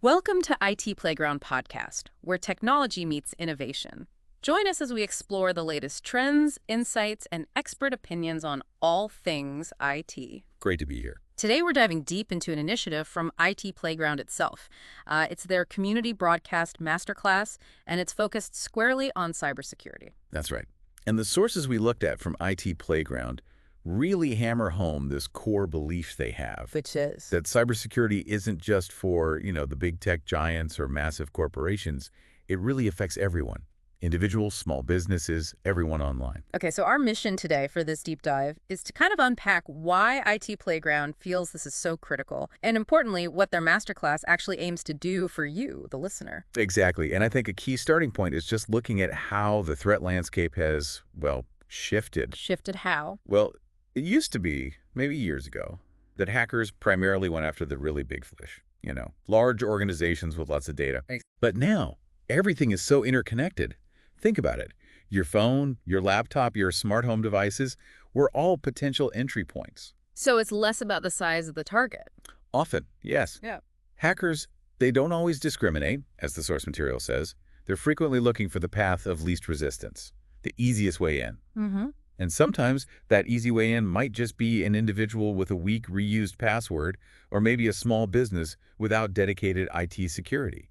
Welcome to IT Playground Podcast, where technology meets innovation. Join us as we explore the latest trends, insights, and expert opinions on all things IT. Great to be here. Today, we're diving deep into an initiative from IT Playground itself. It's their community broadcast masterclass, and it's focused squarely on cybersecurity. That's right. And the sources we looked at from IT Playground really hammer home this core belief they have. Which is? That cybersecurity isn't just for, the big tech giants or massive corporations. It really affects everyone. Individuals, small businesses, everyone online. Okay, so our mission today for this deep dive is to kind of unpack why IT Playground feels this is so critical, and importantly, what their masterclass actually aims to do for you, the listener. Exactly. And I think a key starting point is just looking at how the threat landscape has, shifted. Shifted how? Well, it used to be, maybe years ago, that hackers primarily went after the really big fish, large organizations with lots of data. But now, everything is so interconnected. Think about it. Your phone, your laptop, your smart home devices, we're all potential entry points. So it's less about the size of the target. Often, yes. Yeah. Hackers, they don't always discriminate, as the source material says. They're frequently looking for the path of least resistance, the easiest way in. Mm-hmm. And sometimes that easy way in might just be an individual with a weak reused password or maybe a small business without dedicated IT security.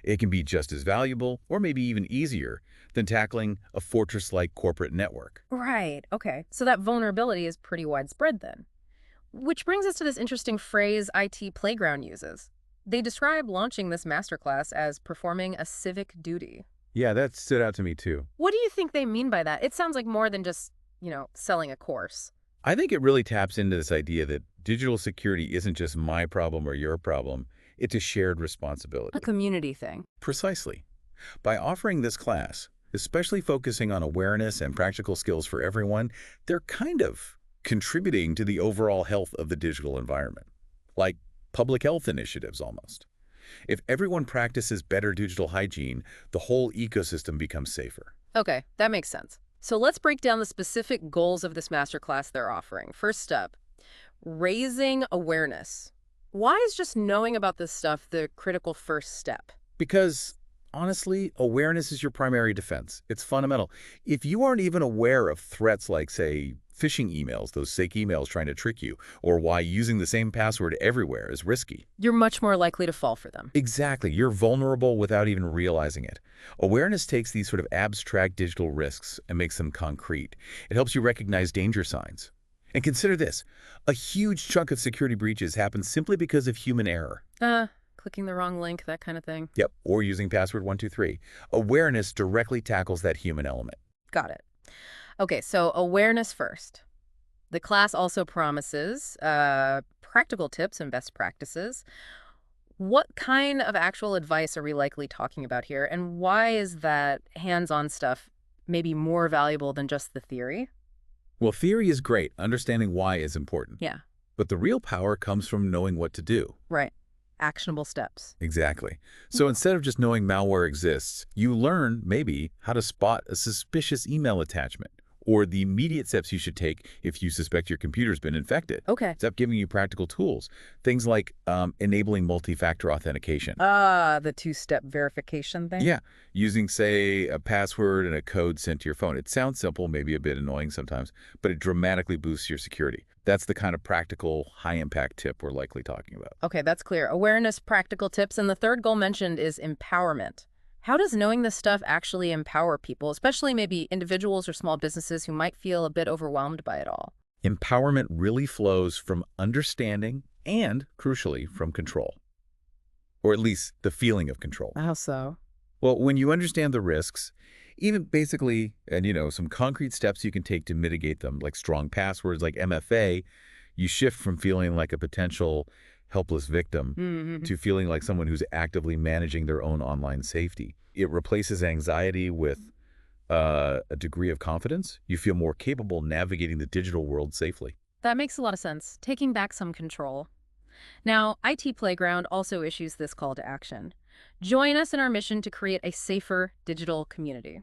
It can be just as valuable or maybe even easier than tackling a fortress-like corporate network. Right, okay. So that vulnerability is pretty widespread then. Which brings us to this interesting phrase IT Playground uses. They describe launching this masterclass as performing a civic duty. Yeah, that stood out to me too. What do you think they mean by that? It sounds like more than just selling a course. I think it really taps into this idea that digital security isn't just my problem or your problem. It's a shared responsibility. A community thing. Precisely. By offering this class, especially focusing on awareness and practical skills for everyone, they're kind of contributing to the overall health of the digital environment, like public health initiatives almost. If everyone practices better digital hygiene, the whole ecosystem becomes safer. Okay, that makes sense. So let's break down the specific goals of this masterclass they're offering. First up, raising awareness. Why is just knowing about this stuff the critical first step? Because, honestly, awareness is your primary defense. It's fundamental. If you aren't even aware of threats like, say, phishing emails, those fake emails trying to trick you, or why using the same password everywhere is risky. You're much more likely to fall for them. Exactly. You're vulnerable without even realizing it. Awareness takes these sort of abstract digital risks and makes them concrete. It helps you recognize danger signs. And consider this. A huge chunk of security breaches happen simply because of human error. Clicking the wrong link, that kind of thing. Yep, or using password 123. Awareness directly tackles that human element. Got it. Okay, so awareness first. The class also promises practical tips and best practices. What kind of actual advice are we likely talking about here, and why is that hands-on stuff maybe more valuable than just the theory? Well, theory is great. Understanding why is important. Yeah. But the real power comes from knowing what to do. Right. Actionable steps. Exactly. So instead of just knowing malware exists, you learn, maybe, how to spot a suspicious email attachment or the immediate steps you should take if you suspect your computer's been infected. Okay. It's up giving you practical tools. Things like enabling multi-factor authentication. The two-step verification thing? Yeah, using, say, a password and a code sent to your phone. It sounds simple, maybe a bit annoying sometimes, but it dramatically boosts your security. That's the kind of practical, high-impact tip we're likely talking about. Okay, that's clear. Awareness, practical tips, and the third goal mentioned is empowerment. How does knowing this stuff actually empower people, especially maybe individuals or small businesses who might feel a bit overwhelmed by it all? Empowerment really flows from understanding and, crucially, from control. Or at least the feeling of control. How so? Well, when you understand the risks, even basically, and some concrete steps you can take to mitigate them, like strong passwords, like MFA, you shift from feeling like a potential helpless victim to feeling like someone who's actively managing their own online safety. It replaces anxiety with a degree of confidence. You feel more capable navigating the digital world safely. That makes a lot of sense. Taking back some control. Now, IT Playground also issues this call to action. Join us in our mission to create a safer digital community.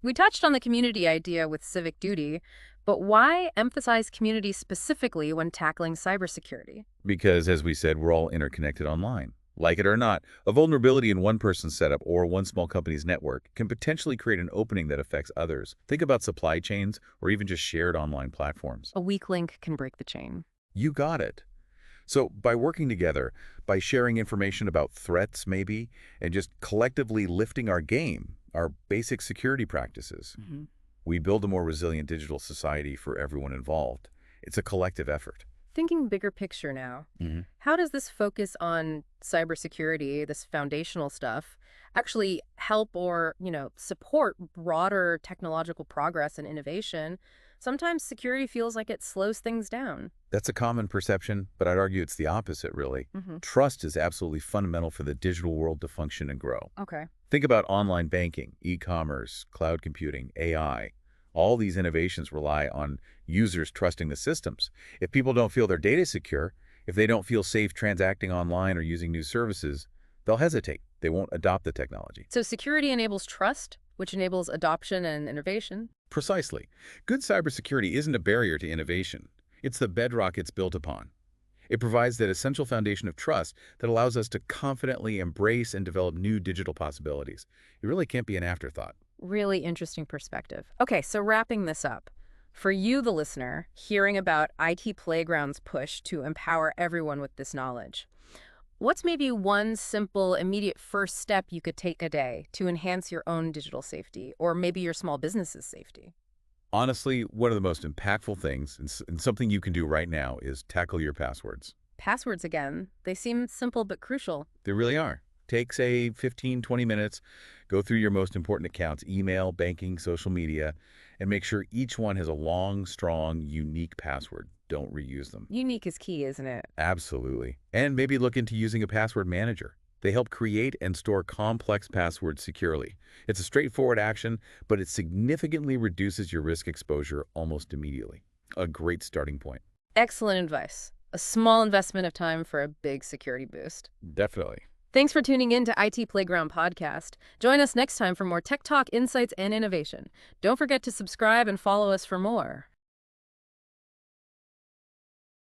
We touched on the community idea with civic duty, but why emphasize community specifically when tackling cybersecurity? Because, as we said, we're all interconnected online. Like it or not, a vulnerability in one person's setup or one small company's network can potentially create an opening that affects others. Think about supply chains or even just shared online platforms. A weak link can break the chain. You got it. So by working together, by sharing information about threats maybe, and just collectively lifting our game, our basic security practices, Mhm. we build a more resilient digital society for everyone involved. It's a collective effort. Thinking bigger picture now, Mhm. how does this focus on cybersecurity, this foundational stuff, actually help or, support broader technological progress and innovation? Sometimes security feels like it slows things down. That's a common perception, but I'd argue it's the opposite, really. Hmm. Trust is absolutely fundamental for the digital world to function and grow. Okay. Think about online banking, e-commerce, cloud computing, AI. All these innovations rely on users trusting the systems. If people don't feel their data secure, if they don't feel safe transacting online or using new services, they'll hesitate. They won't adopt the technology. So security enables trust, which enables adoption and innovation. Precisely. Good cybersecurity isn't a barrier to innovation. It's the bedrock it's built upon. It provides that essential foundation of trust that allows us to confidently embrace and develop new digital possibilities. It really can't be an afterthought. Really interesting perspective. Okay, so wrapping this up. For you, the listener, hearing about IT Playground's push to empower everyone with this knowledge, what's maybe one simple, immediate first step you could take a day to enhance your own digital safety or maybe your small business's safety? Honestly, one of the most impactful things, and something you can do right now, is tackle your passwords. Passwords again, they seem simple but crucial. They really are. Take, say, 15, 20 minutes, go through your most important accounts, email, banking, social media, and make sure each one has a long, strong, unique password. Don't reuse them. Unique is key, isn't it? Absolutely. And maybe look into using a password manager. They help create and store complex passwords securely. It's a straightforward action, but it significantly reduces your risk exposure almost immediately. A great starting point. Excellent advice. A small investment of time for a big security boost. Definitely. Thanks for tuning in to IT Playground Podcast. Join us next time for more tech talk, insights, and innovation. Don't forget to subscribe and follow us for more.